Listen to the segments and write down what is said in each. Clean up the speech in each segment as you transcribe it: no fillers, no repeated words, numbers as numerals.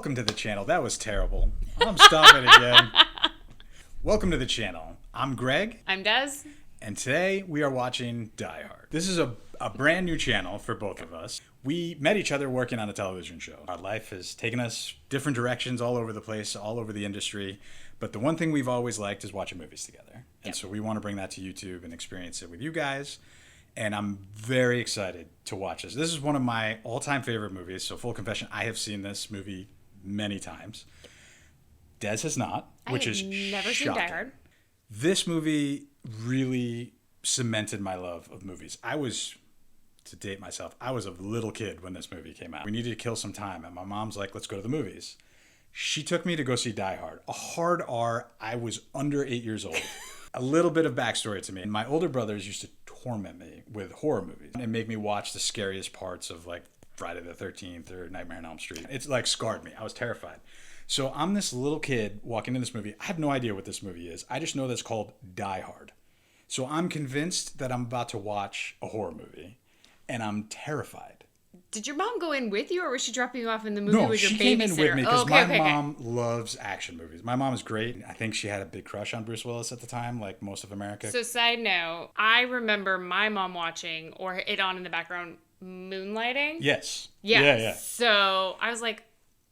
Welcome to the channel. That was terrible. I'm stopping again. Welcome to the channel. I'm Greg. I'm Des. And today we are watching DieHard. This is a brand new channel for both of us. We met each other working on a television show. Our life has taken us different directions all over the place, all over the industry. But the one thing we've always liked is watching movies together. And so we want to bring that to YouTube and experience it with you guys. And I'm very excited to watch this. This is one of my all-time favorite movies. So full confession, I have seen this movie many times. Des has not, which is never shocking. seen Die Hard. This movie really cemented my love of movies. To date myself, I was a little kid when this movie came out. We needed to kill some time, and my mom's like, let's go to the movies. She took me to go see Die Hard. A hard R. I was under 8 years old. A little bit of backstory to me. My older brothers used to torment me with horror movies and make me watch the scariest parts of like Friday the 13th or Nightmare on Elm Street. It's like scarred me. I was terrified. So I'm this little kid walking in this movie. I have no idea what this movie is. I just know that it's called Die Hard. So I'm convinced that I'm about to watch a horror movie, and I'm terrified. Did your mom go in with you, or was she dropping you off in the movie with your babysitter? No, she came in with me because my mom loves action movies. My mom is great. I think she had a big crush on Bruce Willis at the time, like most of America. So side note, I remember my mom watching, or it on in the background, Moonlighting. Yes. Yeah. So I was like,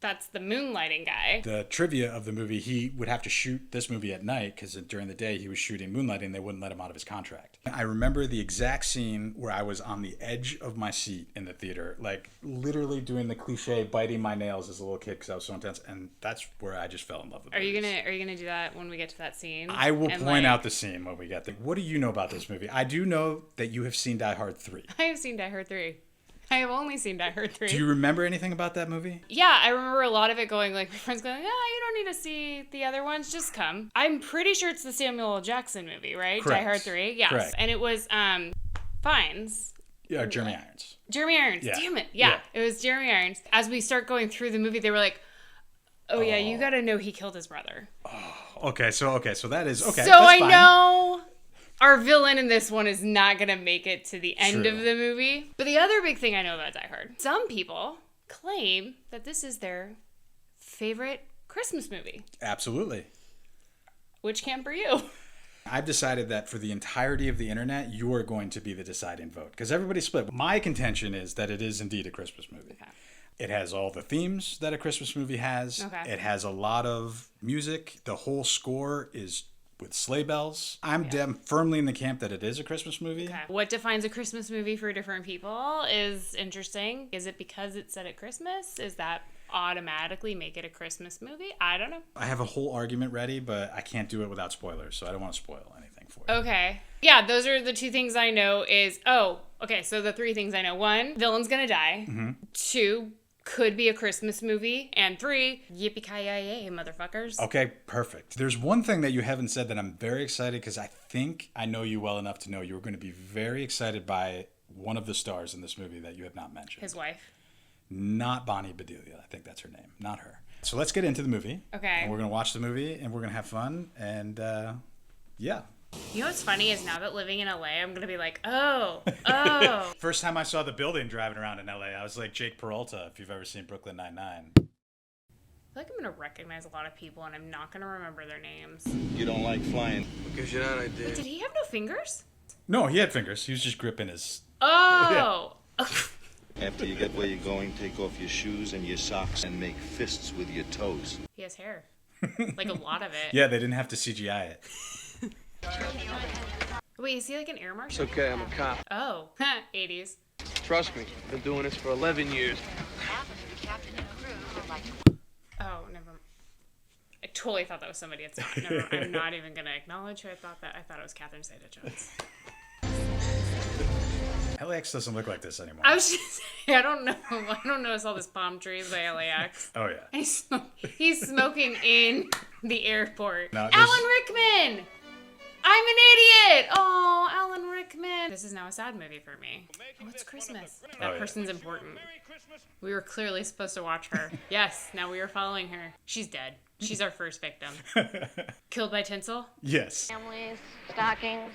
that's the Moonlighting guy. The trivia of the movie, he would have to shoot this movie at night because during the day he was shooting Moonlighting. They wouldn't let him out of his contract. I remember the exact scene where I was on the edge of my seat in the theater, like literally doing the cliche, biting my nails as a little kid because I was so intense, and that's where I just fell in love with movies. Are you gonna do that when we get to that scene? I will point out the scene when we get there. What do you know about this movie? I do know that you have seen Die Hard 3. I have seen Die Hard 3. I have only seen Die Hard 3. Do you remember anything about that movie? Yeah, I remember a lot of it going, like, my friends going, you don't need to see the other ones, just come. I'm pretty sure it's the Samuel L. Jackson movie, right? Correct. Die Hard 3, yes. Correct. And it was Fiennes. Yeah, Jeremy Irons. Jeremy Irons, yeah. Damn it. Yeah, it was Jeremy Irons. As we start going through the movie, they were like, oh yeah, you gotta know he killed his brother. Oh, okay, so that is, okay. So I know our villain in this one is not going to make it to the end of the movie. But the other big thing I know about Die Hard, some people claim that this is their favorite Christmas movie. Absolutely. Which camp are you? I've decided that for the entirety of the internet, you are going to be the deciding vote. Because everybody's split. My contention is that it is indeed a Christmas movie. Okay. It has all the themes that a Christmas movie has. Okay. It has a lot of music. The whole score is with sleigh bells. I'm firmly in the camp that it is a Christmas movie. Okay. What defines a Christmas movie for different people is interesting. Is it because it's set at Christmas? Is that automatically make it a Christmas movie? I don't know. I have a whole argument ready, but I can't do it without spoilers, so I don't want to spoil anything for you. Okay. Yeah, those are the two things I know is, so the three things I know. 1, villain's gonna die. Mm-hmm. 2, could be a Christmas movie. And 3, Yippie-Kay-Yay, motherfuckers. Okay, perfect. There's one thing that you haven't said that I'm very excited because I think I know you well enough to know you're going to be very excited by one of the stars in this movie that you have not mentioned. His wife. Not Bonnie Bedelia. I think that's her name. Not her. So let's get into the movie. Okay. And we're going to watch the movie and we're going to have fun. And yeah. You know what's funny is now that living in LA, I'm going to be like, oh. First time I saw the building driving around in LA, I was like Jake Peralta, if you've ever seen Brooklyn Nine-Nine. I feel like I'm going to recognize a lot of people and I'm not going to remember their names. You don't like flying. Because you're not idea. Wait, did he have no fingers? No, he had fingers. He was just gripping his... Oh! Yeah. After you get where you're going, take off your shoes and your socks and make fists with your toes. He has hair. Like a lot of it. Yeah, they didn't have to CGI it. Wait, is he like an air marshal? It's okay, I'm a cop. Oh, 80s. Trust me, I've been doing this for 11 years. Oh, never mind. I totally thought that was somebody. It's not. Never, I'm not even going to acknowledge who I thought that. I thought it was Catherine Zeta-Jones. LAX doesn't look like this anymore. I was just saying, I don't know. I don't notice all this palm trees by LAX. Oh, yeah. And he's smoking in the airport. No, Alan Rickman! I'm an idiot! Oh, Alan Rickman. This is now a sad movie for me. Oh, it's Christmas. That person's important. We were clearly supposed to watch her. Yes, now we are following her. She's dead. She's our first victim. Killed by tinsel? Yes. Families, stockings,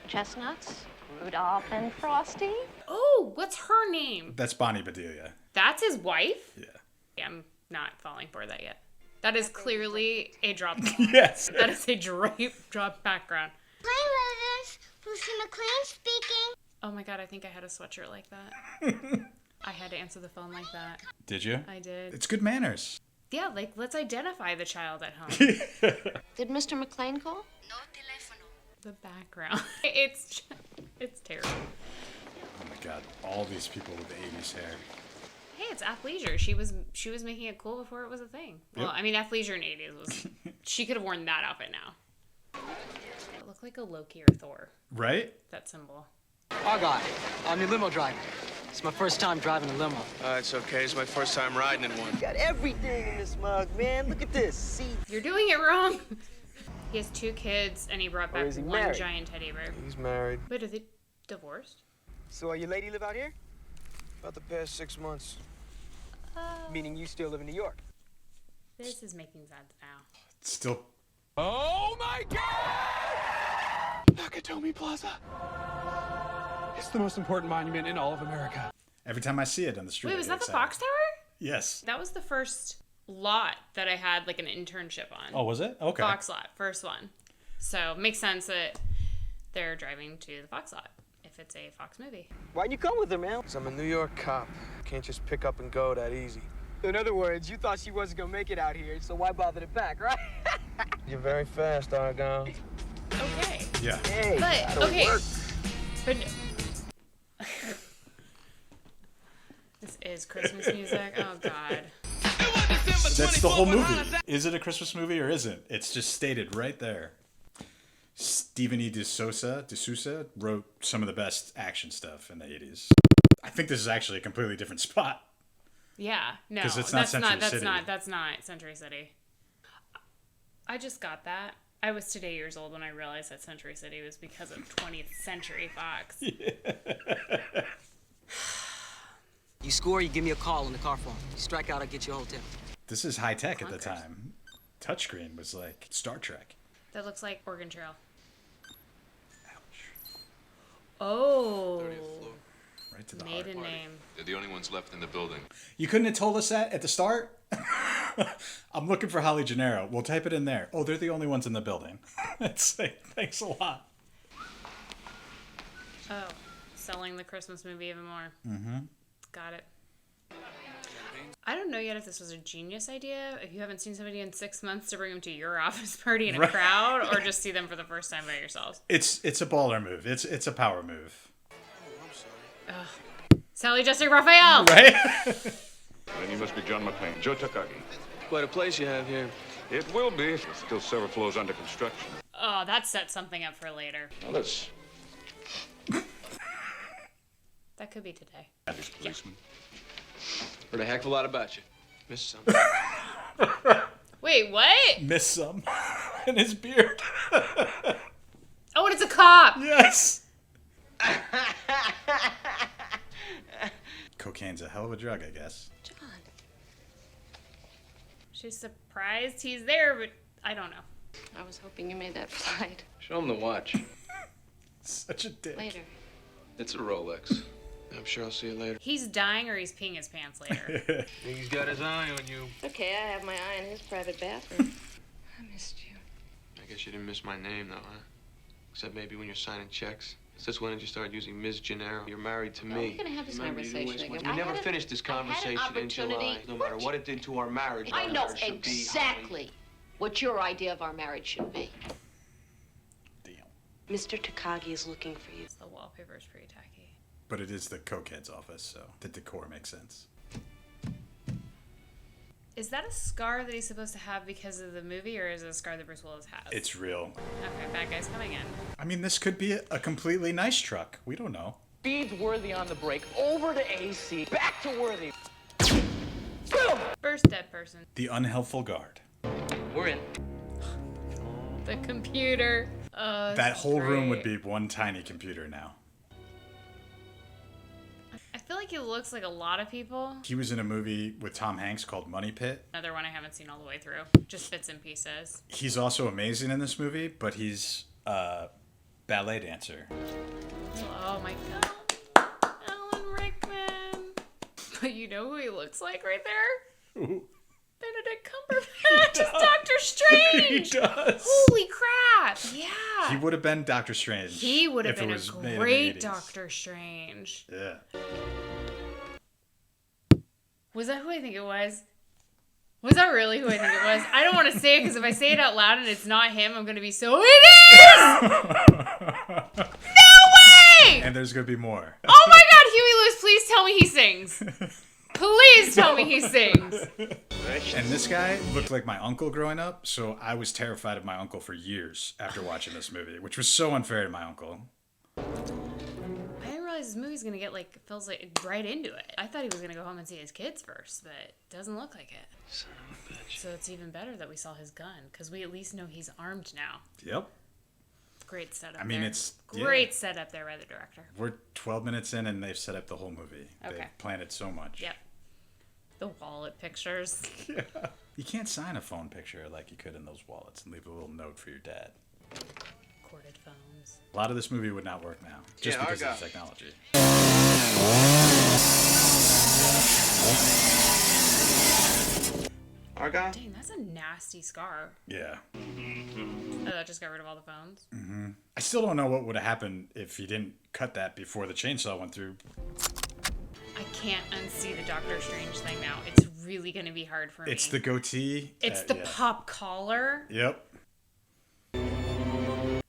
chestnuts, Rudolph and Frosty. Oh, what's her name? That's Bonnie Bedelia. That's his wife? Yeah. I'm not falling for that yet. That is clearly a drop. Yes. That is a drop background. Hi, Rivers. Bruce McLean speaking. Oh my god, I think I had a sweatshirt like that. I had to answer the phone like that. Did you? I did. It's good manners. Yeah, like, let's identify the child at home. Did Mr. McLean call? The background. It's terrible. Oh my god, all these people with the 80s hair. Hey, it's athleisure. She was making it cool before it was a thing. Well, Yep. I mean, athleisure in the 80s was... She could have worn that outfit now. It looked like a Loki or Thor, Right? that symbol. Our guy. I'm your limo driver. It's my first time driving a limo. It's okay. It's my first time riding in one. Got everything in this mug, man. Look at this. See? You're doing it wrong. He has 2 kids, and he brought back is he one married? giant teddy bear. He's married. Wait, are they divorced? So, your lady live out here? About the past 6 months. Meaning you still live in New York? This is making sense now. Still. Oh my God! Nakatomi Plaza. It's the most important monument in all of America. Every time I see it on the street. Wait, I was get that the excited. Fox Tower? Yes. That was the first lot that I had like an internship on. Oh, was it? Okay. Fox lot, first one. So makes sense that they're driving to the Fox lot if it's a Fox movie. Why'd you come with her, man? 'Cause I'm a New York cop. Can't just pick up and go that easy. In other words, you thought she wasn't gonna make it out here, so why bother to pack, right? You're very fast, Argon. Okay. Yeah. Hey, But okay. But this is Christmas music. Oh god. That's the whole movie. Is it a Christmas movie or isn't? It's just stated right there. Stephen E. D'Souza wrote some of the best action stuff in the 80s. I think this is actually a completely different spot. Yeah. No. 'Cause it's not Century City. That's not Century City. I just got that. I was today years old when I realized that Century City was because of 20th Century Fox. You score, you give me a call on the car phone. You strike out, I'll get you a hotel. This is high tech at the Clunkers. time. Touchscreen was like Star Trek. That looks like Oregon Trail. Ouch. Oh. Right to the Maiden heart. name. They're the only ones left in the building. You couldn't have told us that at the start? I'm looking for Holly Gennaro. We'll type it in there. Oh, they're the only ones in the building. It's like, thanks a lot. Oh. Selling the Christmas movie even more. Mm-hmm. Got it. I don't know yet if this was a genius idea, if you haven't seen somebody in 6 months to bring them to your office party in a Right. crowd, or just see them for the first time by yourselves. It's a baller move. It's a power move. Sally Jessica Raphael! Right? Then you must be John McClane. Joe Takagi. Quite a place you have here. It will be. There's still several floors under construction. Oh, that sets something up for later. Now let's... That could be today. This policeman. Heard a heck of a lot about you. Missed some. Wait, what? Miss some. In his beard. Oh, and it's a cop! Yes. Cocaine's a hell of a drug, I guess. John. She's surprised he's there, but I don't know. I was hoping you made that flight. Show him the watch. Such a dick. Later. It's a Rolex. I'm sure I'll see you later. He's dying or he's peeing his pants later. He's got his eye on you. Okay, I have my eye on his private bathroom. I missed you. I guess you didn't miss my name, though, huh? Except maybe when you're signing checks. Since when did you start using Ms. Gennaro? You're married to Are me. we gonna have this Remember, you conversation always again? want- We I never had finished this I had an conversation in July. opportunity. No matter what it did to our marriage. I our know marriage should be exactly what your idea of our marriage should be. Damn. Mr. Takagi is looking for you. The wallpaper is pretty tacky. But it is the cokehead's office, so the decor makes sense. Is that a scar that he's supposed to have because of the movie, or is it a scar that Bruce Willis has? It's real. Okay, bad guy's coming in. I mean, this could be a completely nice truck. We don't know. Speed's worthy on the brake, over to AC, back to worthy. First dead person. The unhelpful guard. We're in. The computer. That whole room would be one tiny computer now. I feel like he looks like a lot of people. He was in a movie with Tom Hanks called Money Pit. Another one I haven't seen all the way through. Just bits and pieces. He's also amazing in this movie, but he's a ballet dancer. Oh my god. Alan Rickman. But you know who he looks like right there? Ooh. Strange. He does. Holy crap! Yeah. He would have been Doctor Strange. He would have if it been was a made in the great 80s. Doctor Strange. Yeah. Was that who I think it was? Was that really who I think it was? I don't want to say it because if I say it out loud and it's not him, I'm going to be so, it is! No way! And there's going to be more. Oh my god, Huey Lewis, please tell me he sings. Please tell me he sings. And this guy looked like my uncle growing up, so I was terrified of my uncle for years after watching this movie, which was so unfair to my uncle. I didn't realize this movie's going to get, like, feels like right into it. I thought he was going to go home and see his kids first, but it doesn't look like it. Son of a bitch. So it's even better that we saw his gun, because we at least know he's armed now. Yep. Great setup I mean, there. it's... Great setup there by the director. We're 12 minutes in, and they've set up the whole movie. Okay. They've planted so much. Yep. The wallet pictures. Yeah. You can't sign a phone picture like you could in those wallets and leave a little note for your dad. Corded phones. A lot of this movie would not work now, just Yeah, because Argo. of the technology. Argon? Dang, that's a nasty scar. Yeah. Oh, that just got rid of all the phones? I still don't know what would have happened if he didn't cut that before the chainsaw went through. I can't unsee the Doctor Strange thing now. It's really going to be hard for me. It's the goatee. It's the yeah. pop collar. Yep.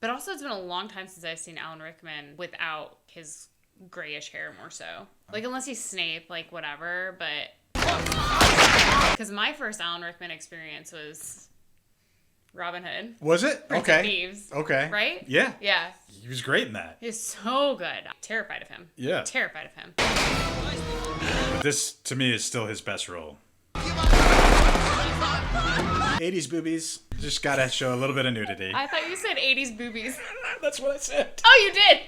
But also, it's been a long time since I've seen Alan Rickman without his grayish hair more so. Like, unless he's Snape, like, whatever, but... Because my first Alan Rickman experience was Robin Hood. Was it? Prince Okay. of Thieves. Okay. Right? Yeah. Yeah. He was great in that. He's so good. Terrified of him. Yeah. Terrified of him. But this, to me, is still his best role. 80s boobies. Just gotta show a little bit of nudity. I thought you said 80s boobies. That's what I said. Oh, you did?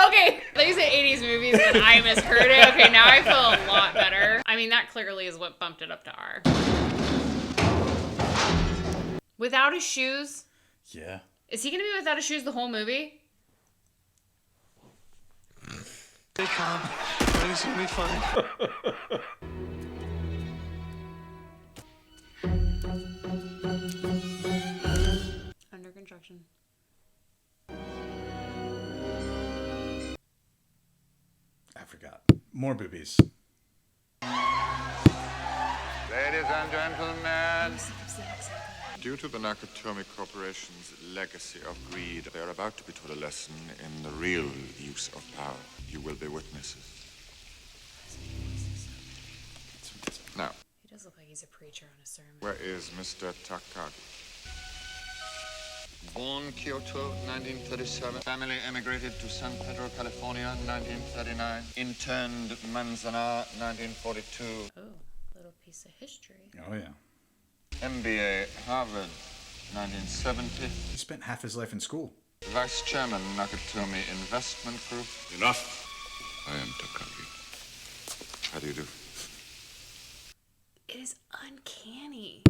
Okay. I thought you said 80s movies and I misheard it. Okay, now I feel a lot better. I mean, that clearly is what bumped it up to R. Without his shoes? Yeah. Is he going to be without his shoes the whole movie? Hey, Con. Everything's gonna be fine. Under construction. I forgot. More boobies. Ladies and gentlemen. Due to the Nakatomi Corporation's legacy of greed, they are about to be taught a lesson in the real use of power. You will be witnesses. Now, He does look like he's a preacher on a sermon. where is Mr. Takagi? Born Kyoto, 1937. Family emigrated to San Pedro, California, 1939. Interned Manzanar, 1942. Oh, little piece of history. Oh, yeah. MBA, Harvard, 1970. He spent half his life in school. Vice Chairman, Nakatomi Investment Group. Enough. I am Takagi. How do you do? It is uncanny.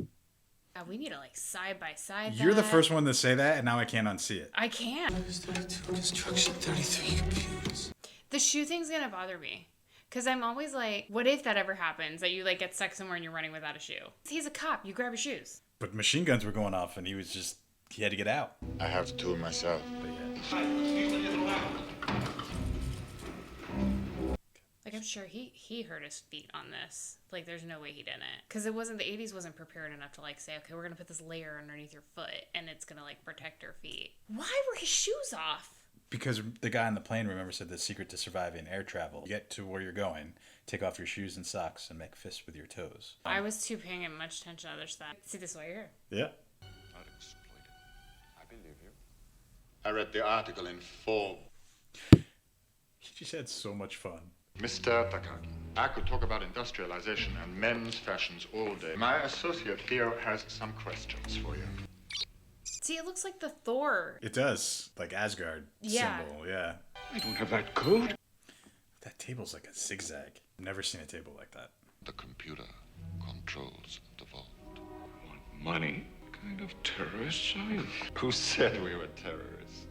God, we need to like side by side. You're the that. first one to say that, and now I can't unsee it. I can't. 32 construction, 33 computers. The shoe thing's gonna bother me. Cause I'm always like, what if that ever happens? That you like get stuck somewhere and you're running without a shoe? He's a cop. You grab his shoes. But machine guns were going off, and he had to get out. I have the tool myself. But Like I'm sure he hurt his feet on this. Like there's no way he didn't. Cause it wasn't the 80s wasn't prepared enough to like say, okay, we're gonna put this layer underneath your foot and it's gonna like protect your feet. Why were his shoes off? Because the guy on the plane, remember, said the secret to surviving air travel. Get to where you're going, take off your shoes and socks, and make fists with your toes. I was too paying much attention to other stuff. See, this is why you're here. Yeah. Not exploited. I believe you. I read the article in Forbes. He just had so much fun. Mr. Takagi, I could talk about industrialization and men's fashions all day. My associate here has some questions for you. See, it looks like the Thor. It does. Like Asgard symbol, yeah. I don't have that code. That table's like a zigzag. I've never seen a table like that. The computer controls the vault. Want money? What kind of terrorists are you? Who said we were terrorists?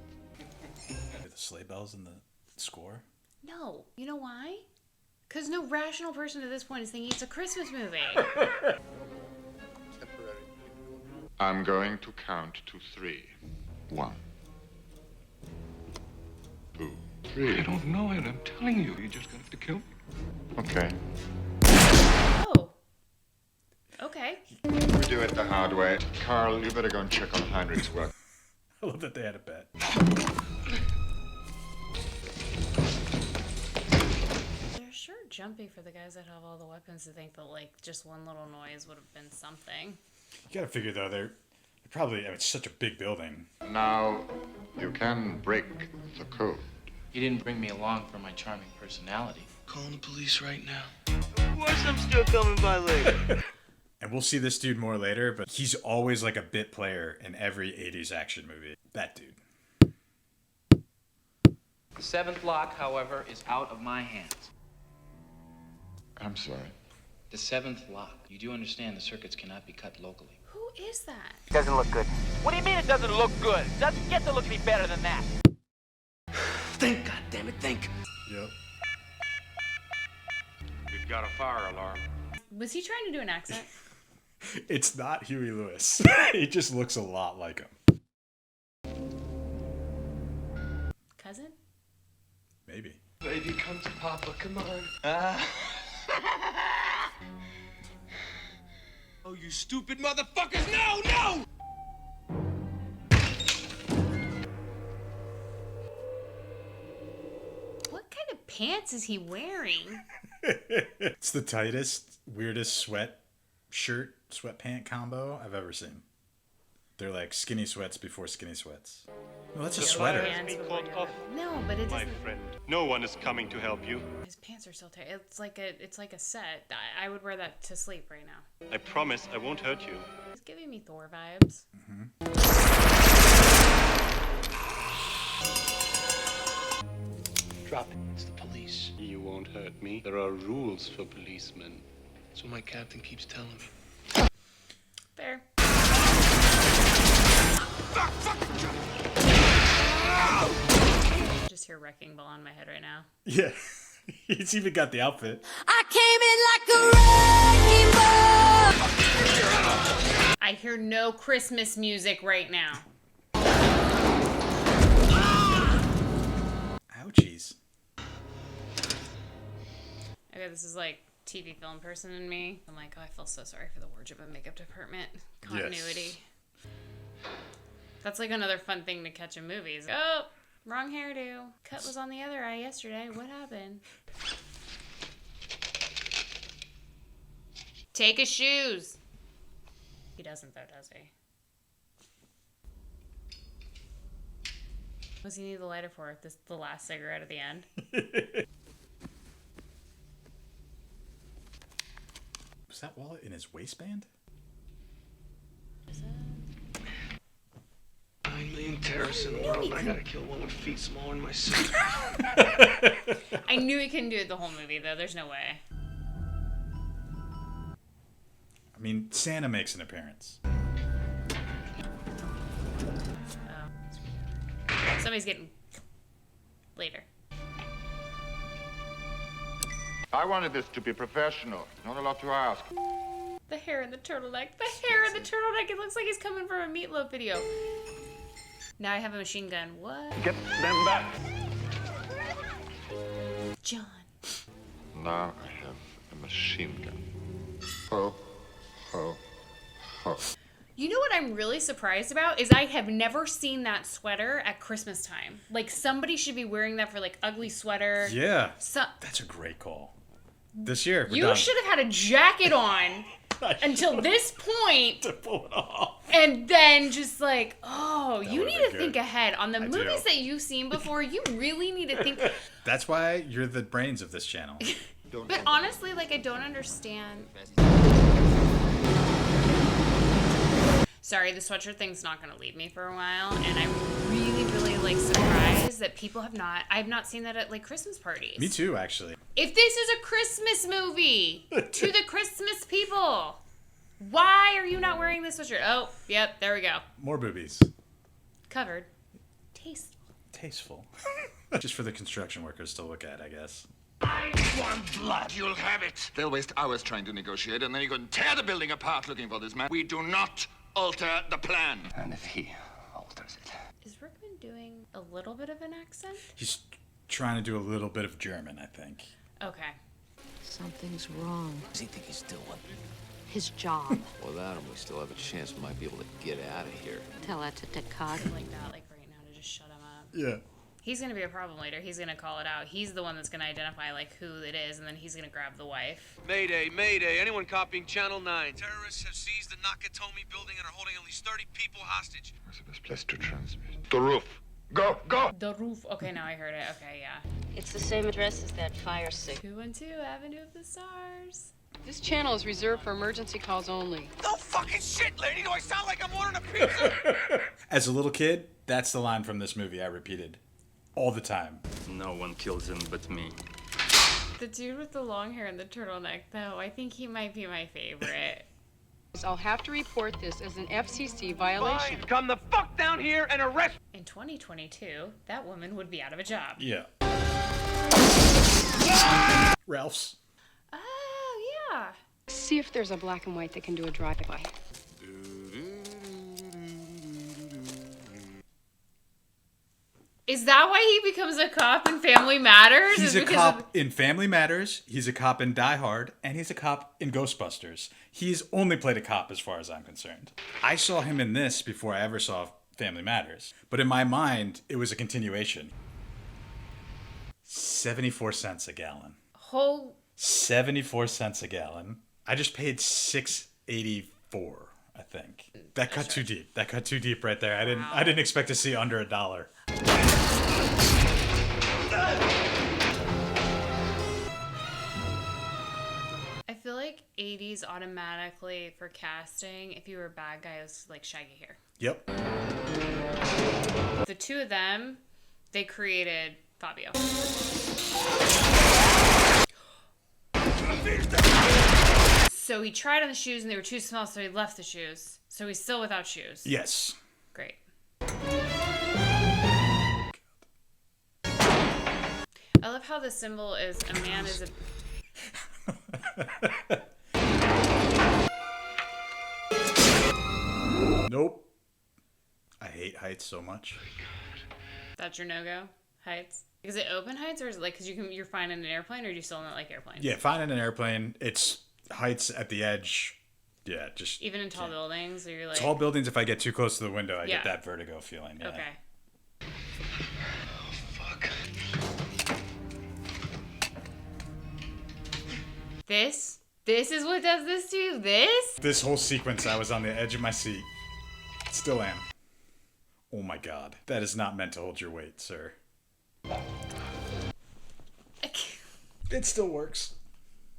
Are the sleigh bells in the score? No. You know why? Because no rational person at this point is thinking it's a Christmas movie. I'm going to count to 3. 1, 2, 3. I don't know it. I'm telling you. You're just gonna have to kill me. Okay. Oh. Okay. We do it the hard way. Carl, you better go and check on Heinrich's work. I love that they had a bet. They're sure jumpy for the guys that have all the weapons to think that, like, just one little noise would have been something. You gotta figure, though, they're probably, I mean, it's such a big building. Now, you can break the code. You didn't bring me along for my charming personality. Calling the police right now. Of course I'm still coming by later. And we'll see this dude more later, but he's always like a bit player in every 80s action movie. That dude. The 7th lock, however, is out of my hands. I'm sorry. The 7th lock. You do understand the circuits cannot be cut locally. Who is that? Doesn't look good. What do you mean it doesn't look good? It doesn't get to look any better than that. Think, goddammit, think. Yep. We've got a fire alarm. Was he trying to do an accent? It's not Huey Lewis. He just looks a lot like him. Cousin? Maybe. Baby, come to Papa, come on. Oh, you stupid motherfuckers! No, no! What kind of pants is he wearing? It's the tightest, weirdest sweatpant combo I've ever seen. They're like skinny sweats before skinny sweats. Well, that's a sweater. No, but it My doesn't. friend, no one is coming to help you. His pants are still tight. It's like a set. I would wear that to sleep right now. I promise I won't hurt you. He's giving me Thor vibes. Drop it. It's the police. You won't hurt me. There are rules for policemen. That's what my captain keeps telling me. Fair. Just hear Wrecking Ball on my head right now. Yeah. He's even got the outfit. I came in like a wrecking ball. I hear no Christmas music right now. Ouchies. Okay, this is like TV film person in me. I'm like, oh, I feel so sorry for the wardrobe and makeup department. Continuity. Yes. That's like another fun thing to catch in movies. Oh, wrong hairdo. Cut was on the other eye yesterday. What happened? Take his shoes. He doesn't though, does he? What does he need the lighter for? This the last cigarette at the end? Was that wallet in his waistband? Million terrorists in the world. I gotta kill one with feet smaller than my sister. I knew he couldn't do it the whole movie, though. There's no way. I mean, Santa makes an appearance. Somebody's getting later. I wanted this to be professional. Not a lot to ask. The hair in the turtleneck. The hair in the turtleneck. It looks like he's coming from a Meatloaf video. Now I have a machine gun. What? Get them back. John. Now I have a machine gun. Ho, ho, ho. You know what I'm really surprised about is I have never seen that sweater at Christmas time. Like, somebody should be wearing that for, like, ugly sweater. Yeah. That's a great call. This year, we're You done. should have had a jacket on until this point. To pull it off. And then just like, oh, That you would've need to been think good. ahead. On the I movies do. that you've seen before, you really need to think. That's why you're the brains of this channel. But honestly, like, I don't understand. Sorry, the sweatshirt thing's not going to leave me for a while. And I'm really, really, like, surprised that people I have not seen that at, like, Christmas parties. Me too, actually. If this is a Christmas movie to the Christmas people, why are you not wearing this sweatshirt? Oh, yep, there we go. More boobies. Covered. Tasteful. Tasteful. Just for the construction workers to look at, I guess. I want blood. You'll have it. They'll waste hours trying to negotiate, and then you go and tear the building apart looking for this man. We do not alter the plan. And if he alters it. Is Rickman doing a little bit of an accent? He's trying to do a little bit of German, I think. Okay. Something's wrong. Does he think he's doing? His job. Without him, we still have a chance we might be able to get out of here. Tell that to Descartes. Like that, like right now, to just shut him up. Yeah. He's gonna be a problem later. He's gonna call it out. He's the one that's gonna identify like who it is, and then he's gonna grab the wife. Mayday, mayday. Anyone copying Channel 9? Terrorists have seized the Nakatomi building and are holding at least 30 people hostage. Where's the best place to transmit? The roof. Go, go! The roof. Okay, now I heard it. Okay, yeah. It's the same address as that fire sick. 212 Avenue of the Stars. This channel is reserved for emergency calls only. No fucking shit, lady! Do I sound like I'm ordering a pizza? As a little kid, that's the line from this movie I repeated all the time. No one kills him but me. The dude with the long hair and the turtleneck, though, I think he might be my favorite. I'll have to report this as an FCC violation. Fine, come the fuck down here and arrest. In 2022, that woman would be out of a job. Yeah. Ralph's. Oh, yeah. See if there's a black and white that can do a drive-by. Is that why he becomes a cop in Family Matters? He's a cop in Family Matters, he's a cop in Die Hard, and he's a cop in Ghostbusters. He's only played a cop as far as I'm concerned. I saw him in this before I ever saw Family Matters. But in my mind, it was a continuation. 74 cents a gallon. 74 cents a gallon. I just paid $6.84, I think. That cut too deep. That cut too deep right there. I didn't expect to see under $1. I feel like 80s automatically for casting, if you were a bad guy, it was like shaggy hair. Yep. The two of them, they created Fabio. So he tried on the shoes and they were too small, so he left the shoes. So he's still without shoes. Yes. Great. I love how the symbol is a man is a... Nope. I hate heights so much. That's your no-go? Heights? Is it open heights, or is it like, because you're fine in an airplane, or do you still not like airplanes? Yeah, fine in an airplane. It's heights at the edge. Yeah, just... Even in tall buildings, or you're like... Tall buildings, if I get too close to the window, I get that vertigo feeling. Yeah. Okay. Oh, fuck. This is what does this to you? This whole sequence, I was on the edge of my seat. Still am. Oh my god. That is not meant to hold your weight, sir. It still works.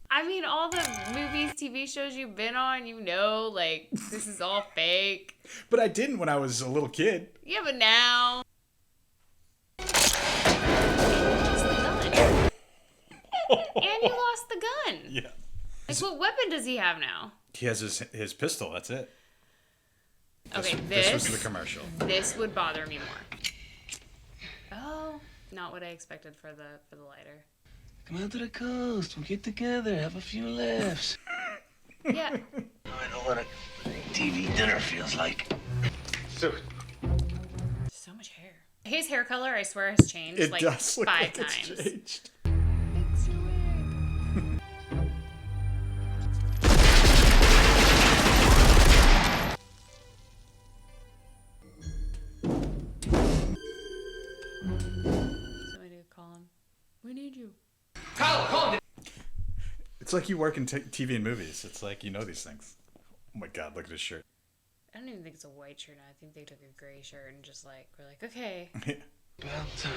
I mean, all the movies, TV shows you've been on, you know, like, this is all fake. But I didn't when I was a little kid. Yeah, but now... And you lost the gun. Yeah. Like, what weapon does he have now? He has his pistol, that's it. Okay, this was the commercial. This would bother me more. Oh, not what I expected for the lighter. Come out to the coast. We'll get together. Have a few laughs. Yeah. I know what a TV dinner feels like. So much hair. His hair color, I swear, has changed It like does look 5 like times. it's changed. Somebody to call him. We need you. Call him. It's like you work in TV and movies. It's like you know these things. Oh my god, look at his shirt. I don't even think it's a white shirt now. I think they took a gray shirt and just like, we're like, okay. About time.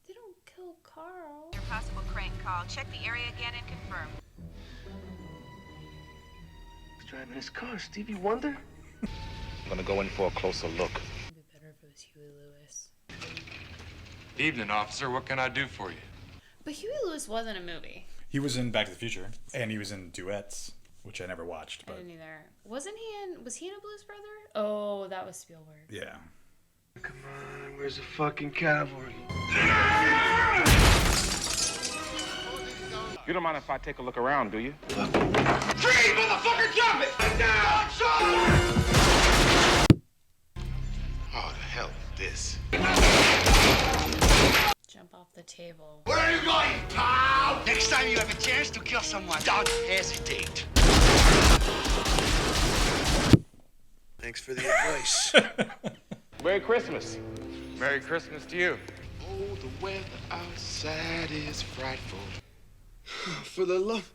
They don't kill Carl. Your possible crank call. Check the area again and confirm. He's driving his car, Stevie Wonder. I'm gonna go in for a closer look. It'd be better if it was Huey Lewis. Evening, officer. What can I do for you? But Huey Lewis wasn't a movie. He was in Back to the Future, and he was in Duets, which I never watched. But I didn't either. Was he in a Blues Brother? Oh, that was Spielberg. yeah. Come on, where's the fucking cavalry? You don't mind if I take a look around, do you? Free, motherfucker, jump it! Down, Oh, the hell is this? Jump off the table. Where are you going, pal? Next time you have a chance to kill someone, don't hesitate. Thanks for the advice. Merry Christmas. Merry Christmas to you. Oh, the weather outside is frightful. For the love.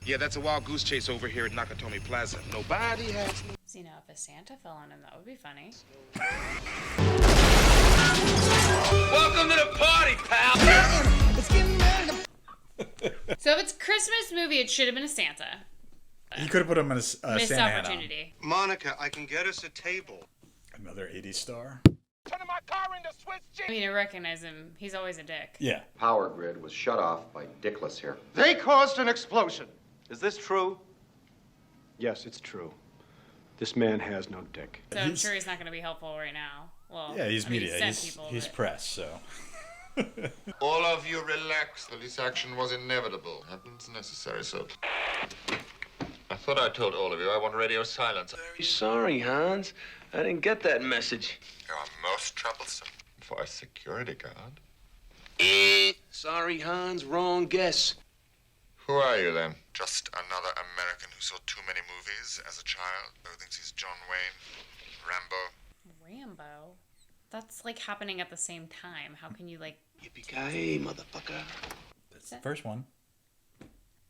Yeah, that's a wild goose chase over here at Nakatomi Plaza. Nobody has. So, you know, if a Santa fell on him, that would be funny. Welcome to the party, pal. So if it's a Christmas movie, it should have been a Santa. You could have put him in a Missed Santa hat on. opportunity. Monica, I can get us a table. Another 80s star. I mean, I recognize him. He's always a dick. Yeah. Power grid was shut off by Dickless here. They caused an explosion. Is this true? Yes, it's true. This man has no dick. So I'm sure he's not going to be helpful right now. Well, Yeah, he's I mean, media. He sent He's people, but- press, so. All of you relax. Police action was inevitable. Happens necessary, so. I thought I told all of you I want radio silence. Very sorry, Hans. I didn't get that message. You are most troublesome for a security guard. Sorry, Hans. Wrong guess. Who are you then? Just another American who saw too many movies as a child, who thinks he's John Wayne, Rambo. Rambo? That's like happening at the same time. How can you like... Yippie-Kay-Yay, motherfucker. That's the first one.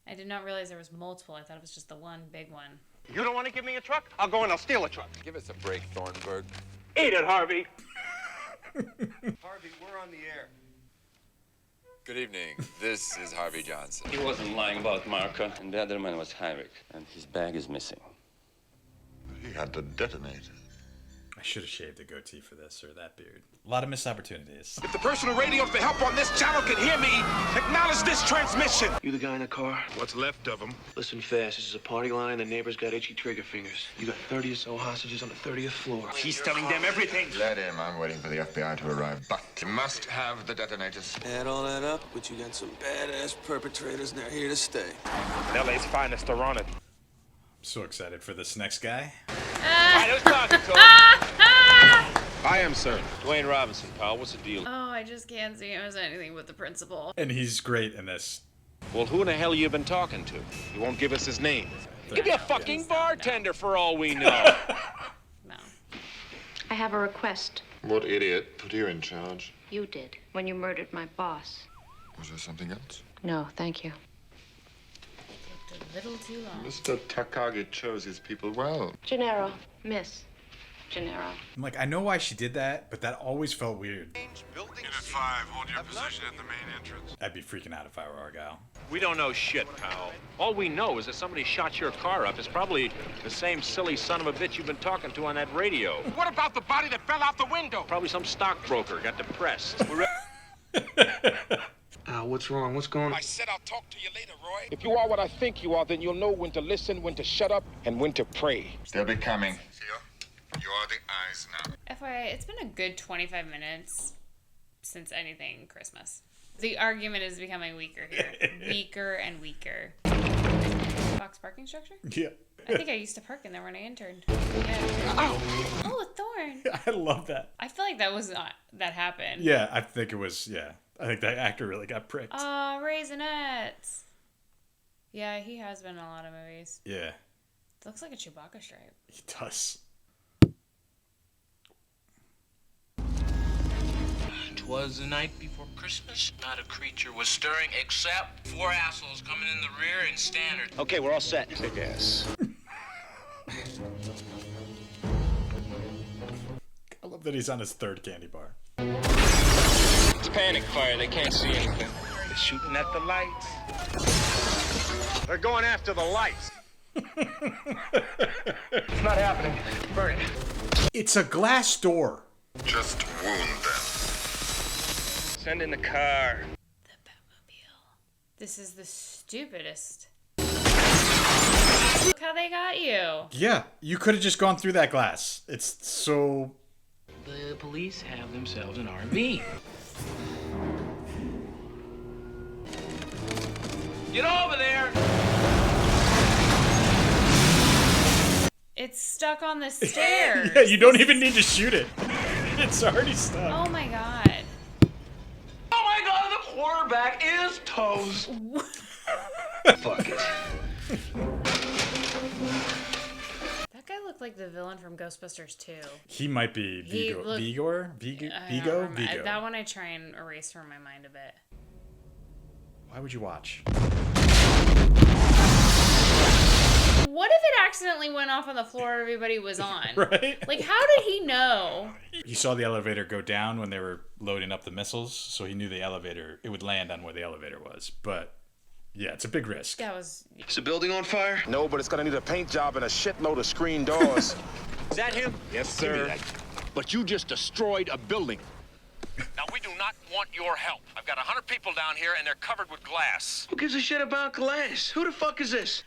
I did not realize there was multiple. I thought it was just the one big one. You don't want to give me a truck? I'll go and I'll steal a truck. Give us a break, Thornburg. Eat it, Harvey. Harvey, we're on the air. Good evening. This is Harvey Johnson. He wasn't lying about Marco, and the other man was Heinrich, and his bag is missing. He had to detonate. I should have shaved a goatee for this, or that beard. A lot of missed opportunities. If the person who radios for help on this channel can hear me, acknowledge this transmission. You the guy in the car? What's left of him? Listen fast. This is a party line. The neighbor's got itchy trigger fingers. You got 30 or so hostages on the 30th floor. He's telling them everything. Let him. I'm waiting for the FBI to arrive. But you must have the detonators. Add all that up, but you got some badass perpetrators, and they're here to stay. LA's finest are on it. I'm so excited for this next guy. All right, who's talking to him? I am, sir. Dwayne Robinson, pal. What's the deal? Oh, I just can't see him as anything but the principal. And he's great in this. Well, who in the hell you been talking to? He won't give us his name. Could be a fucking bartender for all we know. No. I have a request. What idiot put you in charge? You did when you murdered my boss. Was there something else? No, thank you. Took a little too long. Mr. Takagi chose his people well. Gennaro, Miss Gennaro. I'm like, I know why she did that, but that always felt weird. Unit 5, hold your position in the main entrance. I'd be freaking out if I were Argyle. We don't know shit, pal. All we know is that somebody shot your car up. It's probably the same silly son of a bitch you've been talking to on that radio. What about the body that fell out the window? Probably some stockbroker got depressed. What's wrong? What's going on? I said I'll talk to you later, Roy. If you are what I think you are, then you'll know when to listen, when to shut up, and when to pray. They'll be coming. Theo, you are the eyes now. FYI, it's been a good 25 minutes since anything Christmas. The argument is becoming weaker here. Weaker and weaker. Box parking structure? Yeah. I think I used to park in there when I interned. Yeah. Oh, a thorn. I love that. I feel like that was not that happened. Yeah, I think it was, yeah. I think that actor really got pricked. Oh, Raisinets. Yeah, he has been in a lot of movies. Yeah. It looks like a Chewbacca stripe. He does. 'Twas the night before Christmas. Not a creature was stirring except 4 assholes coming in the rear and standard. Okay, we're all set. Big ass. I love that he's on his 3rd candy bar. It's panic fire. They can't see anything. They're shooting at the lights. They're going after the lights. It's not happening. Burn it. It's a glass door. Just wound them. Send in the car. The Batmobile. This is the stupidest. Look how they got you. Yeah, you could have just gone through that glass. It's so... The police have themselves an R&B. Get over there! It's stuck on the stairs. Yeah, you don't even need to shoot it. It's already stuck. Oh my god. Oh my god, the quarterback is toast! Fuck it. That guy looked like the villain from Ghostbusters 2. He might be Vigo. That one I try and erase from my mind a bit. Why would you watch? What if it accidentally went off on the floor everybody was on? Right? Like, how did he know? He saw the elevator go down when they were loading up the missiles, so he knew it would land on where the elevator was. But, yeah, it's a big risk. That was... Is the building on fire? No, but it's gonna need a paint job and a shitload of screen doors. Is that him? Yes, sir. But you just destroyed a building. Now, we do not want your help. I've got 100 people down here, and they're covered with glass. Who gives a shit about glass? Who the fuck is this?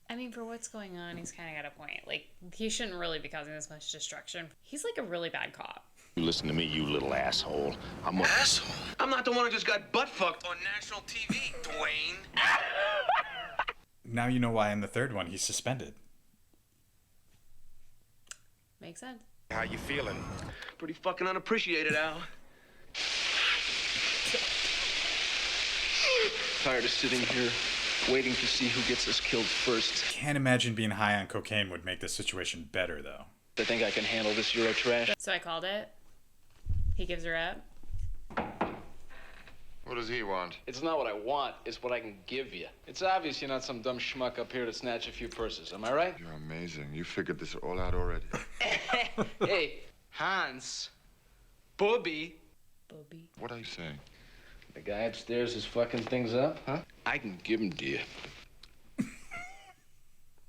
I mean, for what's going on, he's kind of got a point. Like, he shouldn't really be causing this much destruction. He's like a really bad cop. You listen to me, you little asshole. I'm a... Asshole? I'm not the one who just got butt-fucked on national TV, Dwayne. Now you know why in the third one he's suspended. Makes sense. How you feeling? Pretty fucking unappreciated, Al. Tired of sitting here waiting to see who gets us killed first. Can't imagine being high on cocaine would make this situation better, though. I think I can handle this Euro trash. So I called it. He gives her up. What does he want? It's not what I want, it's what I can give you. It's obvious you're not some dumb schmuck up here to snatch a few purses, am I right? You're amazing. You figured this all out already. Hey, Hans. Bobby. What are you saying? The guy upstairs is fucking things up, huh? I can give him to you.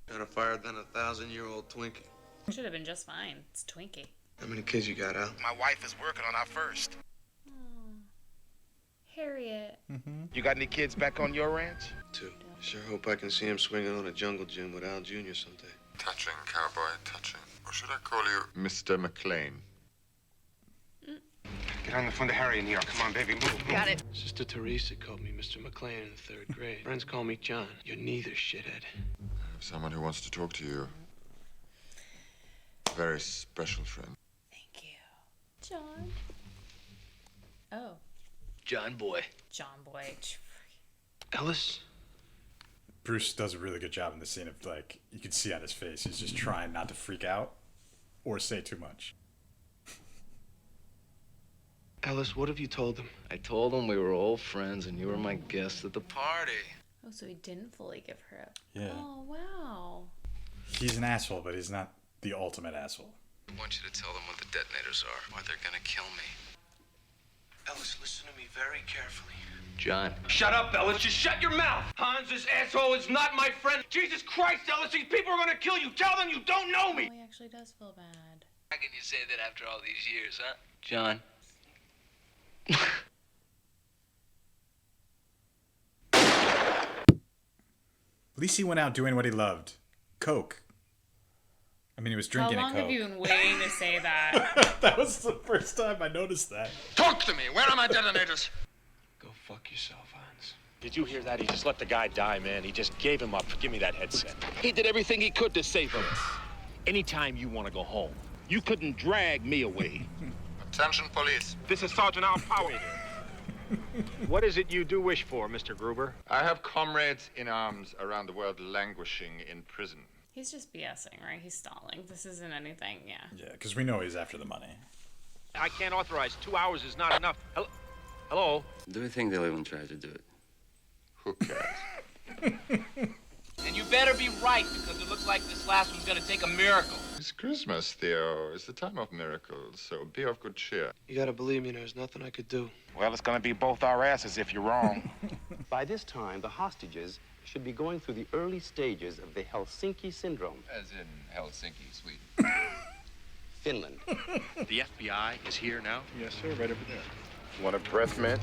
Better fired than a 1,000-year-old Twinkie. Should have been just fine. It's Twinkie. How many kids you got, Al? My wife is working on our first. Harriet. You got any kids back on your ranch? 2. Sure hope I can see him swinging on a jungle gym with Al Jr. someday. Touching, cowboy, touching. Or should I call you Mr. McLean? Get on the phone to Harry in New York. Come on, baby, move. Got it. Sister Teresa called me Mr. McLean in the 3rd grade. Friends call me John. You're neither, shithead. I have someone who wants to talk to you. Very special friend. Thank you. John. Oh. John Boy. John Boy. Ellis? Bruce does a really good job in the scene of, like, you can see on his face, he's just trying not to freak out or say too much. Ellis, what have you told them? I told him we were old friends and you were my guest at the party. Oh, so he didn't fully give her up. Yeah. Oh, wow. He's an asshole, but he's not the ultimate asshole. I want you to tell them what the detonators are, or they're gonna kill me. Ellis, listen to me very carefully. John. Shut up, Ellis. Just shut your mouth. Hans, this asshole is not my friend. Jesus Christ, Ellis, these people are gonna kill you. Tell them you don't know me. Oh, he actually does feel bad. How can you say that after all these years, huh? John. At least he went out doing what he loved. Coke. I mean, he was drinking a Coke. How long have you been waiting to say that? That was the first time I noticed that. Talk to me. Where are my detonators? Go fuck yourself, Hans. Did you hear that? He just let the guy die, man. He just gave him up. Give me that headset. He did everything he could to save him. Anytime you want to go home, you couldn't drag me away. Attention, police. This is Sergeant Al Power. What is it you do wish for, Mr. Gruber? I have comrades in arms around the world languishing in prison. He's just BSing, right? He's stalling. This isn't anything, yeah. Yeah, because we know he's after the money. I can't authorize. 2 hours is not enough. Hello? Do you think they'll even try to do it? Who cares? And you better be right, because it looks like this last one's gonna take a miracle. It's Christmas, Theo. It's the time of miracles, so be of good cheer. You gotta believe me, there's nothing I could do. Well, it's gonna be both our asses if you're wrong. By this time, the hostages should be going through the early stages of the Helsinki syndrome. As in Helsinki, Sweden. Finland. The FBI is here now? Yes, sir, right over there. Want a breath mint?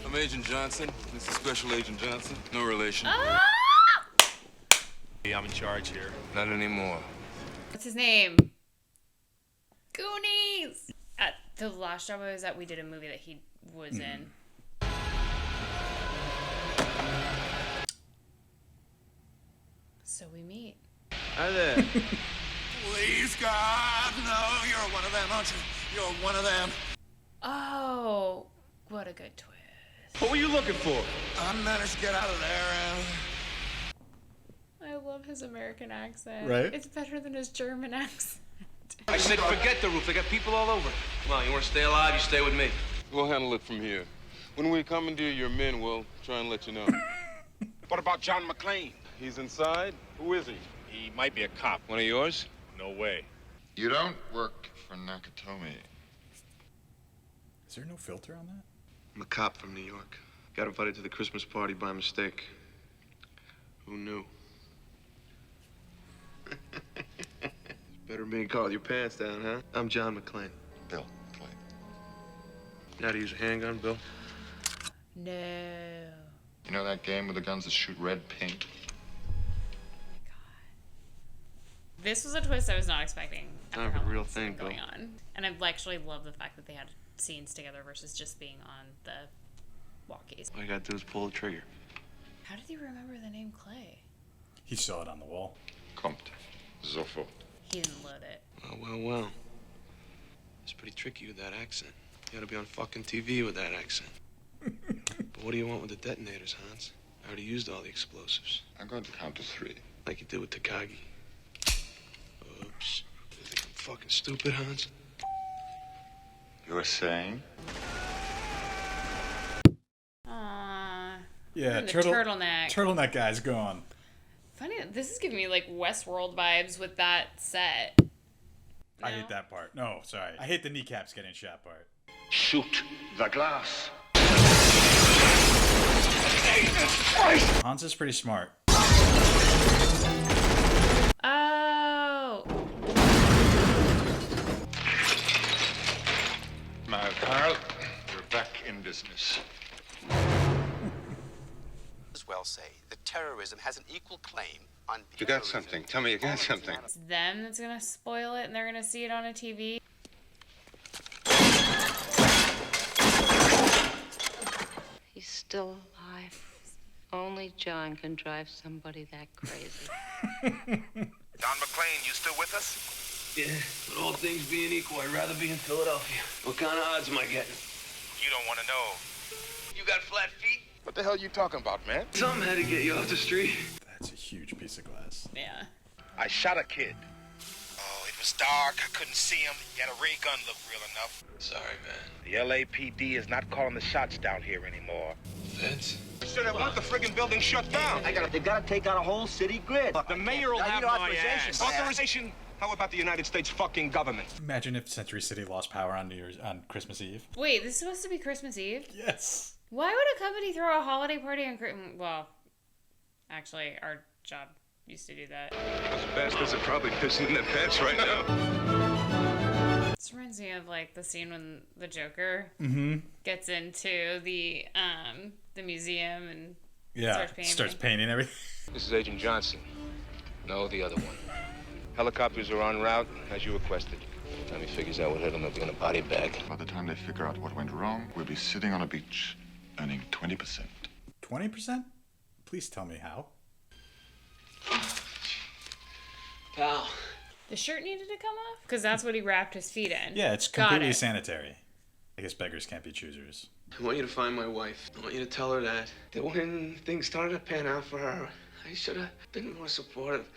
I'm Agent Johnson. This is Special Agent Johnson. No relation. I'm in charge here. Not anymore. What's his name? Goonies! At the last job I was at, we did a movie that he was in. Hi there. Please, God, no, you're one of them, aren't you? You're one of them. Oh, what a good twist. What were you looking for? I managed to get out of there. I love his American accent. Right? It's better than his German accent. I said forget the roof. They got people all over. Come on, you want to stay alive, you stay with me. We'll handle it from here. When we commandeer your men, we'll try and let you know. What about John McClane? He's inside? Who is he? He might be a cop. One of yours? No way. You don't work for Nakatomi. Is there no filter on that? I'm a cop from New York. Got invited to the Christmas party by mistake. Who knew? Better than being caught with your pants down, huh? I'm John McClane. Bill McClane. You know how to use a handgun, Bill? No. You know that game with the guns that shoot red, pink? This was a twist I was not expecting. Kind of a real thing, Bill. Going on. And I actually love the fact that they had scenes together versus just being on the walkies. All you gotta do is pull the trigger. How did you remember the name Clay? He saw it on the wall. Kommt. Sofort. He didn't load it. Well. It's pretty tricky with that accent. You gotta be on fucking TV with that accent. But what do you want with the detonators, Hans? I already used all the explosives. I'm going to count to 3. Like you did with Takagi. Oops. You think I'm fucking stupid, Hans? You were saying? Aww. Yeah, the turtleneck. Turtleneck guy's gone. Funny, this is giving me like Westworld vibes with that set. I hate that part. No, sorry. I hate the kneecaps getting shot part. Shoot the glass. Hans is pretty smart. Oh. Now, Carl, you're back in business. As well say that terrorism has an equal claim on. You got something. Tell me you got something. It's them that's gonna spoil it and they're gonna see it on a TV. He's still alive. Only John can drive somebody that crazy. John McClane, you still with us? Yeah, but all things being equal, I'd rather be in Philadelphia. What kind of odds am I getting? You don't want to know. You got flat feet? What the hell are you talking about, man? Something had to get you off the street. That's a huge piece of glass. Yeah. I shot a kid. Oh, it was dark. I couldn't see him. He had a ray gun look real enough. Sorry, man. The LAPD is not calling the shots down here anymore. Vince? So they want the friggin' building shut down. They gotta take out a whole city grid. The mayor will have my ass. Authorization? How about the United States fucking government? Imagine if Century City lost power on Christmas Eve. Wait, this is supposed to be Christmas Eve? Yes. Why would a company throw a holiday party on Christmas? Well, actually, our job used to do that. Those bastards are probably pissing in their pants right now. This reminds me of like the scene when the Joker Mm-hmm. gets into the museum and starts painting everything. This is Agent Johnson. No, the other one. Helicopters are en route, as you requested. Time he figures out what hit him, they'll be in a body bag. By the time they figure out what went wrong, we'll be sitting on a beach, earning 20%. 20%? Please tell me how. Pal. The shirt needed to come off? Because that's what he wrapped his feet in. Yeah, it's completely sanitary. I guess beggars can't be choosers. I want you to find my wife. I want you to tell her that when things started to pan out for her, I should have been more supportive.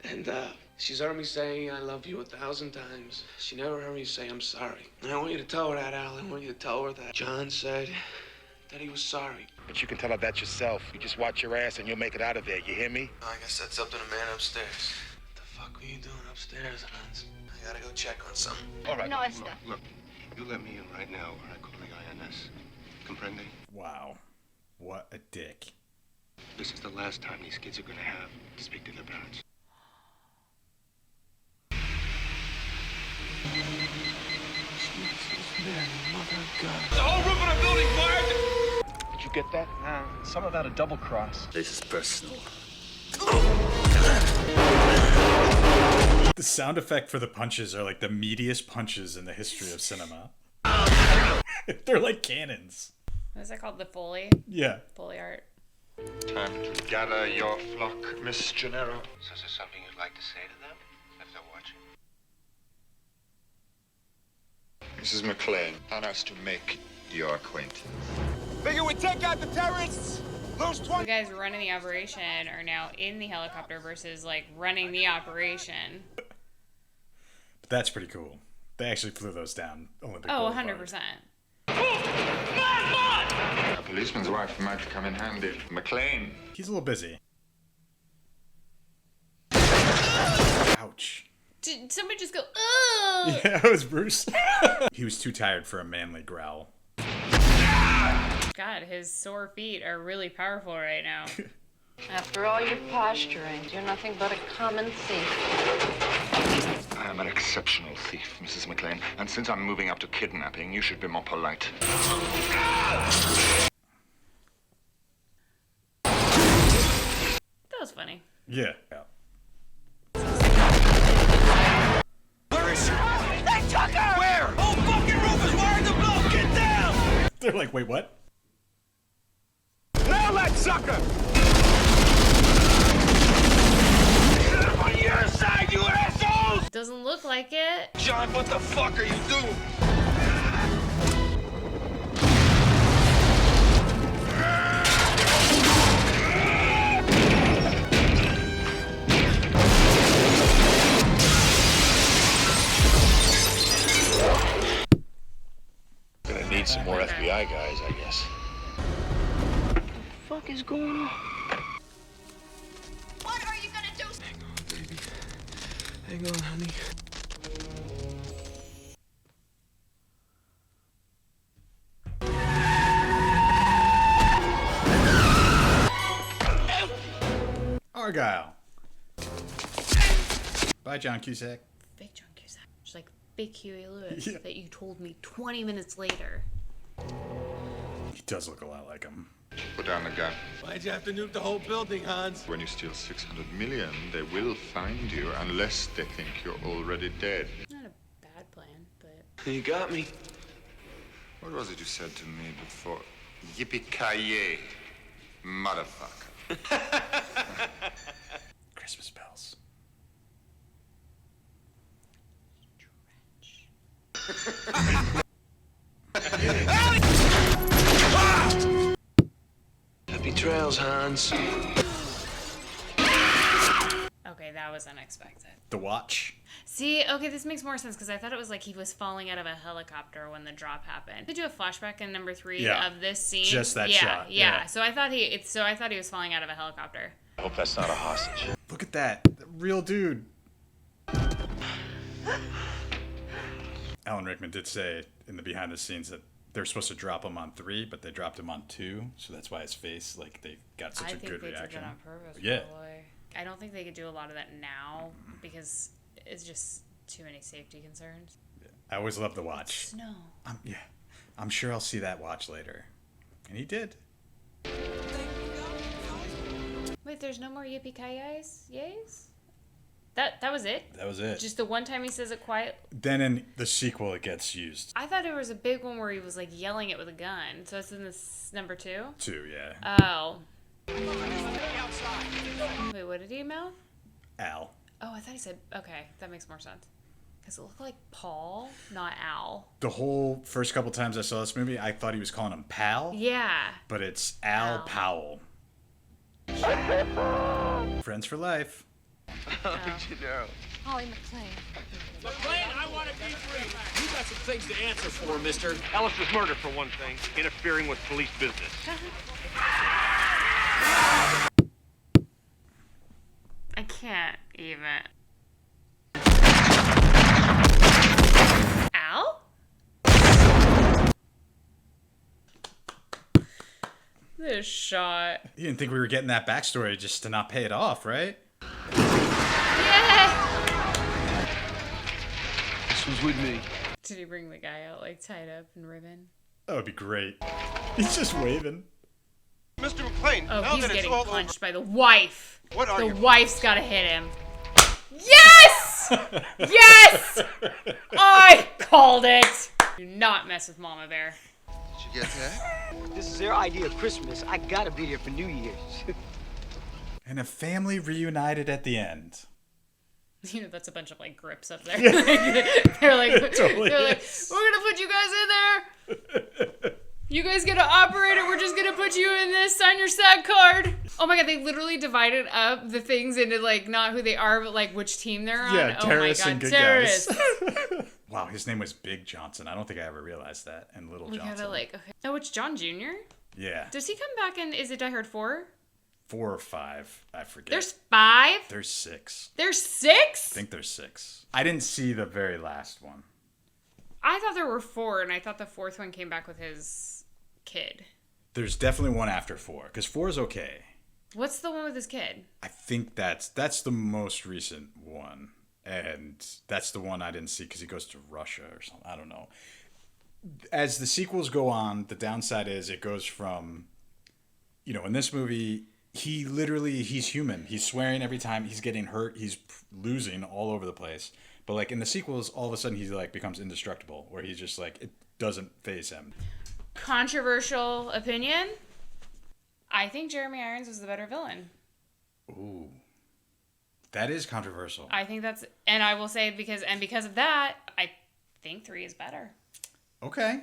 And she's heard me say I love you 1,000 times. She never heard me say I'm sorry. And I want you to tell her that, Al. I want you to tell her that John said that he was sorry. But you can tell her that yourself. You just watch your ass and you'll make it out of there. You hear me? I guess that's up to the man upstairs. What the fuck were you doing upstairs, Hans? I gotta go check on something. All right. No, Esther. Look, you let me in right now or I call the INS. Comprende? Wow. What a dick. This is the last time these kids are gonna have to speak to their parents. The whole roof of the building fired! Did you get that? Some about a double cross. This is personal. The sound effect for the punches are like the meatiest punches in the history of cinema. They're like cannons. What is that called? The Foley? Yeah. Foley art. Time to gather your flock, Miss Gennaro. So is there something you'd like to say to them if they're watching? Mrs. McLean, honor us to make your acquaintance. Figure we take out the terrorists, lose 20. The guys running the operation are now in the helicopter versus like running the operation. But that's pretty cool. They actually flew those down. Olympic Oh, Boulevard. 100%. A policeman's wife might come in handy. McLean. He's a little busy. Ouch. Did somebody just go, ugh? Yeah, it was Bruce. He was too tired for a manly growl. God, his sore feet are really powerful right now. After all your posturing, you're nothing but a common thief. I am an exceptional thief, Mrs. McLean, and since I'm moving up to kidnapping, you should be more polite. That was funny. Yeah. Where is she? They took her! Where? Oh, fucking Rufus, where in the blow? Get down! They're like, wait, what? Nail that sucker! On your side, you assholes! Doesn't look like it. John, what the fuck are you doing? Gonna need some more FBI guys, I guess. What the fuck is going on? What are you gonna do? Hang on, baby. Hang on, honey. Argyle. Bye, John Cusack. Big John Cusack. Just like Big Huey Lewis Yeah. that you told me 20 minutes later. He does look a lot like him. Put down the gun. Why'd you have to nuke the whole building, Hans? When you steal 600 million, they will find you unless they think you're already dead. Not a bad plan, but... You got me. What was it you said to me before? Yippie-Kay-Yay, motherfucker. Christmas bells. Happy trails, Hans. Okay, that was unexpected. The watch. See, okay, this makes more sense because I thought it was like he was falling out of a helicopter when the drop happened. Did you do a flashback in number 3 Yeah. of this scene? Just that shot. Yeah. Yeah. So I thought he was falling out of a helicopter. I hope that's not a hostage. Look at that. Real dude. Alan Rickman did say in the behind the scenes that they were supposed to drop him on 3, but they dropped him on 2, so that's why his face, like, they got such a good reaction. I think they did that on purpose. Yeah. Probably. I don't think they could do a lot of that now because it's just too many safety concerns. I always love the watch. Snow. I'm sure I'll see that watch later. And he did. Wait, there's no more Yippie-Kay-Yays? Yays? That was it? That was it. Just the one time he says it quiet? Then in the sequel, it gets used. I thought there was a big one where he was like yelling it with a gun. So it's in this number 2? 2, yeah. Oh. Wait, what did he mouth? Al. Oh, I thought he said, okay, that makes more sense. Because it looked like Paul, not Al. The whole first couple times I saw this movie, I thought he was calling him Pal. Yeah. But it's Al Powell. Friends for life. Gennaro. Holly McLean. McLean, I want to be free. You got some things to answer for, mister. Alice's murder, for one thing. Interfering with police business. I can't even. Al? This shot. You didn't think we were getting that backstory just to not pay it off, right? Yeah! This was with me. Did he bring the guy out like tied up in ribbon? That would be great. He's just waving. Mr. McLean, Oh, now he's that it's getting all punched by the wife. What are the you- wife's gotta hit him. Yes! Yes! I called it. Do not mess with Mama Bear. Did You get that? This is their idea of Christmas. I gotta be there for New Year's. And a family reunited at the end. You know, that's a bunch of like grips up there. they're like, Totally they're like, is. we're gonna put you guys in there. You guys get to operate it. We're just gonna put you in this. Sign your SAG card. Oh my god, they literally divided up the things into like not who they are, but like which team they're on. Yeah, terrorists oh my god, and good terrorists. guys. Wow, his name was Big Johnson. I don't think I ever realized that. And Little We Johnson. gotta like, okay. Oh, it's John Jr.? Yeah. Does he come back in? Is it Die Hard 4? 4 or 5, I forget. There's 5? There's 6. There's 6? I think there's 6. I didn't see the very last one. I thought there were 4, and I thought the 4th one came back with his kid. There's definitely one after 4, because 4 is okay. What's the one with his kid? I think that's the most recent one. And that's the one I didn't see because he goes to Russia or something. I don't know. As the sequels go on, the downside is it goes from, you know, in this movie, he's human. He's swearing every time. He's getting hurt. He's losing all over the place. But like in the sequels, all of a sudden he like becomes indestructible, where he's just like, it doesn't faze him. Controversial opinion. I think Jeremy Irons was the better villain. Ooh. That is controversial. I think that's, and I will say because of that, I think 3 is better. Okay.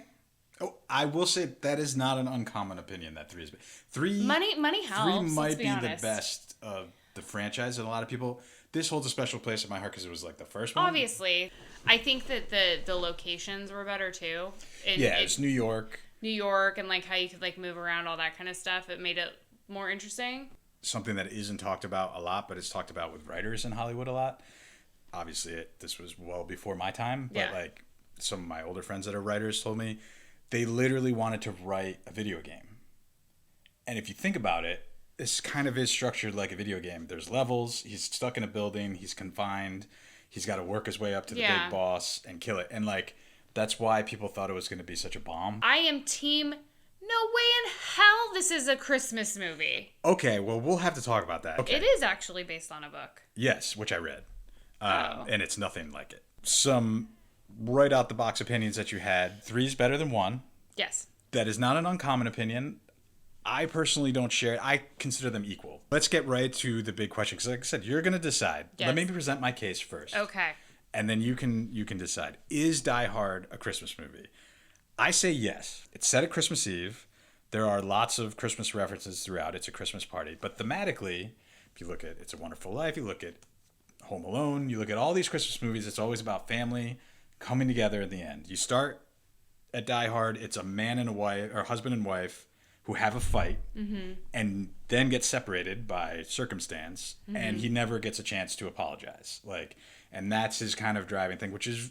Oh, I will say that is not an uncommon opinion that 3 is better. 3 Money helps. 3 might let's be be honest. the best of the franchise, and a lot of people. This holds a special place in my heart because it was like the first one. Obviously, I think that the locations were better too. It's New York. New York, and like how you could like move around, all that kind of stuff. It made it more interesting. Something that isn't talked about a lot, but it's talked about with writers in Hollywood a lot. Obviously, this was well before my time, but like some of my older friends that are writers told me, they literally wanted to write a video game. And if you think about it, this kind of is structured like a video game. There's levels. He's stuck in a building. He's confined. He's got to work his way up to the big boss and kill it. And like that's why people thought it was going to be such a bomb. I am team. No way in hell this is a Christmas movie. Okay, well, we'll have to talk about that. Okay. It is actually based on a book. Yes, which I read. And it's nothing like it. Some right out the box opinions that you had. 3 is better than 1. Yes. That is not an uncommon opinion. I personally don't share it. I consider them equal. Let's get right to the big question. Because like I said, you're going to decide. Yes. Let me present my case first. Okay. And then you can decide. Is Die Hard a Christmas movie? I say yes. It's set at Christmas Eve. There are lots of Christmas references throughout. It's a Christmas party. But thematically, if you look at It's a Wonderful Life, you look at Home Alone, you look at all these Christmas movies, it's always about family coming together at the end. You start at Die Hard, it's a man and a wife, or husband and wife, who have a fight and then get separated by circumstance, and he never gets a chance to apologize. And that's his kind of driving thing, which is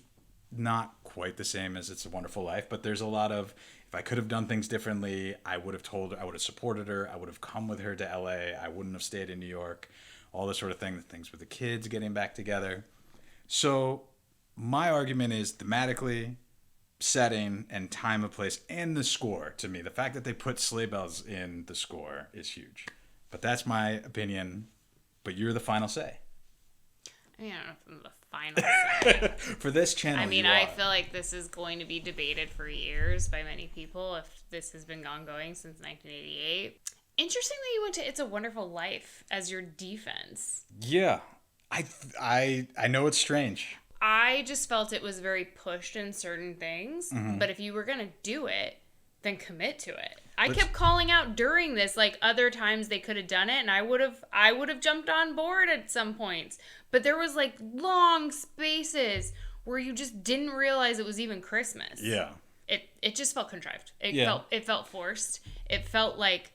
not quite the same as It's a Wonderful Life, but there's a lot of, if I could have done things differently, I would have told her, I would have supported her, I would have come with her to LA, I wouldn't have stayed in New York, all this sort of thing, the things with the kids getting back together. So my argument is thematically, setting, and time of place, and the score, to me. The fact that they put sleigh bells in the score is huge. But that's my opinion, but you're the final say. I don't know if I'm the final say. For this channel, I mean, you I are. feel like this is going to be debated for years by many people if this has been ongoing since 1988. Interesting that you went to It's a Wonderful Life as your defense. Yeah. I know it's strange. I just felt it was very pushed in certain things, but if you were going to do it, then commit to it. I kept calling out during this, like other times they could have done it, and I would have jumped on board at some points. But there was like long spaces where you just didn't realize it was even Christmas. Yeah. It just felt contrived. It felt forced. It felt like,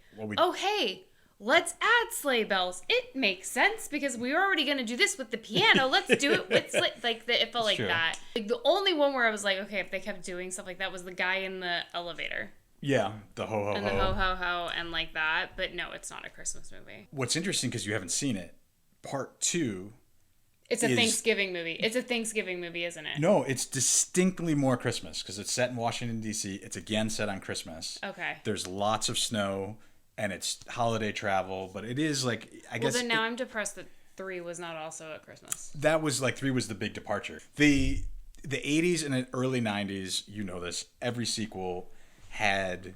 hey, let's add sleigh bells. It makes sense because we were already going to do this with the piano. Let's do it with sleigh. It felt like true. that. Like the only one where I was like, okay, if they kept doing stuff like that was the guy in the elevator. Yeah, the ho ho ho. And the ho ho ho and like that. But no, it's not a Christmas movie. What's interesting, because you haven't seen it, part 2 It's a Thanksgiving movie. It's a Thanksgiving movie, isn't it? No, it's distinctly more Christmas because it's set in Washington, D.C. It's again set on Christmas. Okay. There's lots of snow and it's holiday travel, but it is like, I guess. Well, then now I'm depressed that 3 was not also at Christmas. That was like 3 was the big departure. The 80s and the early 90s, you know this, every sequel had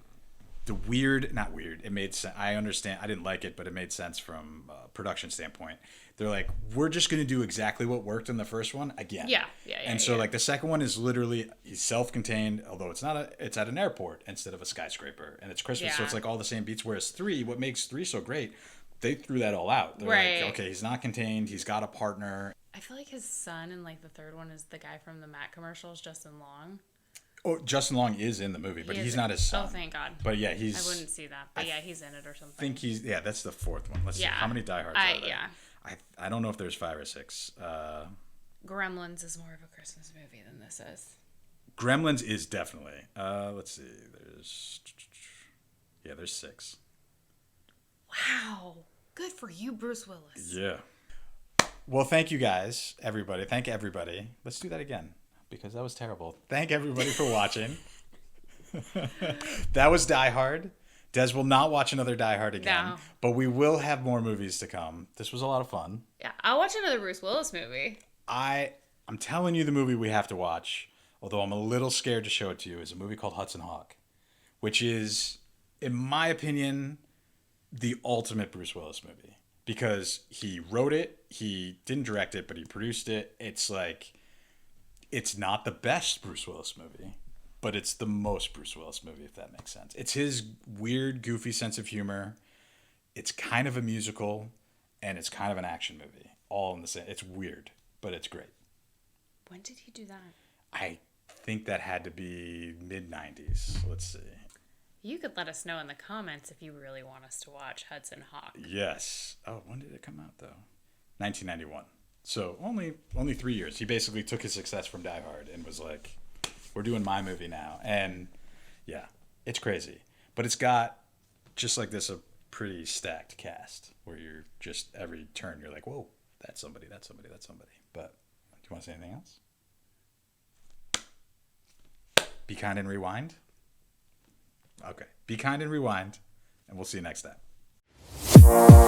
the weird, not weird, it made sense. I understand, I didn't like it, but it made sense from a production standpoint. They're like, we're just going to do exactly what worked in the first one again. Yeah. And so like the second one is literally, he's self-contained, although it's not it's at an airport instead of a skyscraper, and it's Christmas, so it's like all the same beats. Whereas 3, what makes 3 so great, they threw that all out. They're like, okay, he's not contained, he's got a partner. I feel like his son in like the third one is the guy from the Mac commercials, Justin Long. Oh, Justin Long is in the movie, but he's not his son. Oh, thank God. But yeah, he's. I wouldn't see that, but yeah, he's in it or something. I think he's. Yeah, that's the 4th one. Let's see. How many DieHards are there? Yeah. I don't know if there's 5 or 6. Gremlins is more of a Christmas movie than this is. Gremlins is definitely. Let's see. There's 6. Wow. Good for you, Bruce Willis. Yeah. Well, thank you guys, everybody. Thank everybody. Let's do that again, because that was terrible. Thank everybody for watching. That was Die Hard. Des will not watch another Die Hard again, No. but we will have more movies to come. This was a lot of fun. Yeah, I'll watch another Bruce Willis movie. I'm telling you, the movie we have to watch, although I'm a little scared to show it to you, is a movie called Hudson Hawk, which is, in my opinion, the ultimate Bruce Willis movie. Because he wrote it, he didn't direct it, but he produced it. It's like, it's not the best Bruce Willis movie, but it's the most Bruce Willis movie, if that makes sense. It's his weird, goofy sense of humor. It's kind of a musical, and it's kind of an action movie. All in the same. It's weird, but it's great. When did he do that? I think that had to be mid-90s. Let's see. You could let us know in the comments if you really want us to watch Hudson Hawk. Yes. Oh, when did it come out, though? 1991. So only 3 years. He basically took his success from Die Hard and was like, we're doing my movie now. And yeah, it's crazy. But it's got, just like this, a pretty stacked cast where you're just, every turn, you're like, whoa, that's somebody, that's somebody, that's somebody. But do you want to say anything else? Be kind and rewind? Okay. Be kind and rewind, and we'll see you next time.